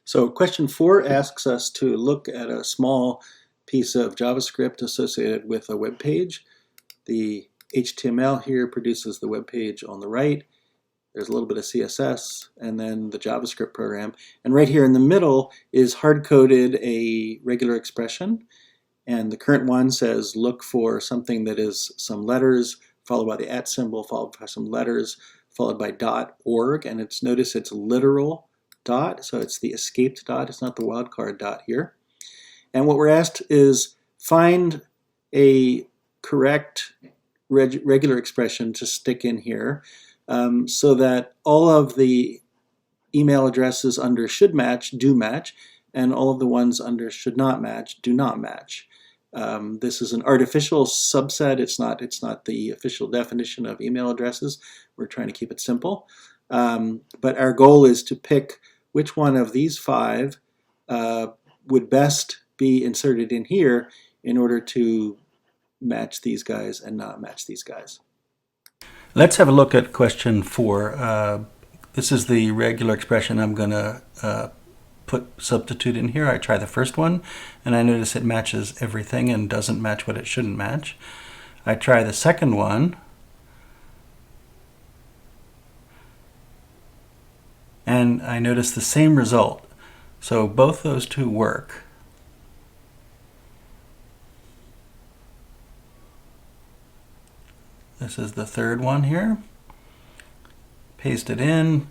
So question 4 asks us to look at a small piece of JavaScript associated with a web page. The HTML here produces the web page on the right. There's a little bit of CSS and then the JavaScript program. And right here in the middle is hard-coded a regular expression. And the current one says look for something that is some letters followed by the @ symbol followed by some letters followed by .org. And notice it's literal dot, so it's the escaped dot, it's not the wildcard dot here. And what we're asked is find a correct regular expression to stick in here so that all of the email addresses under should match do match, and all of the ones under should not match do not match. This is an artificial subset. It's not the official definition of email addresses. We're trying to keep it simple. But our goal is to pick which one of these 5 would best be inserted in here in order to match these guys and not match these guys. Let's have a look at question 4. This is the regular expression I'm going to substitute in here. I try the first one and I notice it matches everything and doesn't match what it shouldn't match. I try the second one and I notice the same result. So both those two work. This is the third one here. Paste it in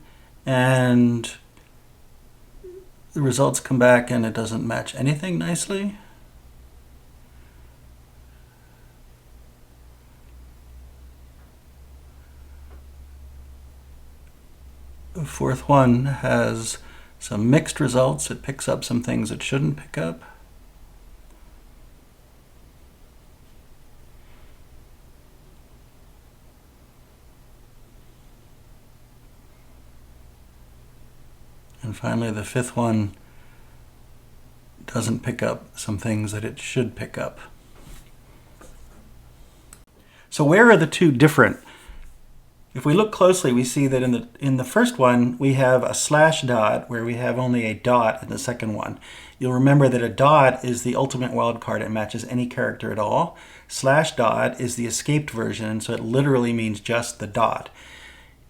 and the results come back and it doesn't match anything nicely. The fourth one has some mixed results. It picks up some things it shouldn't pick up. And finally, the fifth one doesn't pick up some things that it should pick up. So where are the two different? If we look closely, we see that in the first one, we have a slash dot where we have only a dot in the second one. You'll remember that a dot is the ultimate wildcard. It matches any character at all. Slash dot is the escaped version, so it literally means just the dot.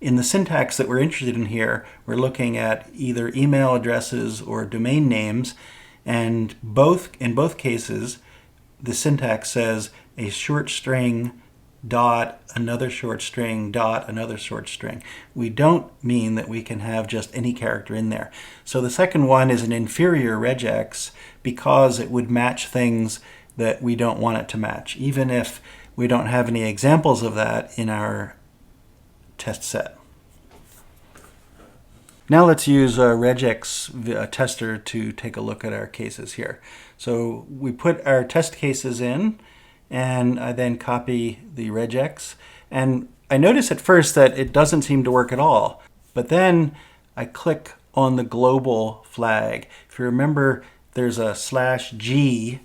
In the syntax that we're interested in here, we're looking at either email addresses or domain names, and in both cases, the syntax says a short string dot another short string dot another short string. We don't mean that we can have just any character in there. So the second one is an inferior regex because it would match things that we don't want it to match, even if we don't have any examples of that in our test set. Now let's use a regex tester to take a look at our cases here. So we put our test cases in, and I then copy the regex. And I notice at first that it doesn't seem to work at all. But then I click on the global flag. If you remember, there's a /G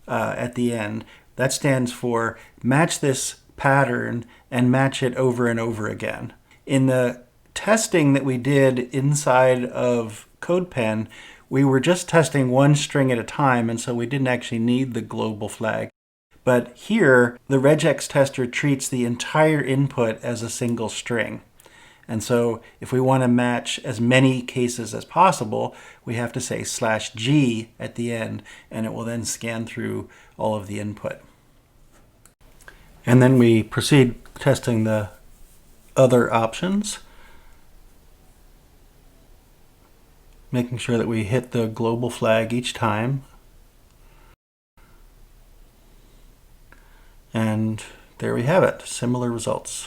at the end. That stands for match this pattern and match it over and over again. In the testing that we did inside of CodePen, we were just testing one string at a time, and so we didn't actually need the global flag. But here, the regex tester treats the entire input as a single string. And so if we want to match as many cases as possible, we have to say /G at the end, and it will then scan through all of the input. And then we proceed testing the other options, making sure that we hit the global flag each time. And there we have it, similar results.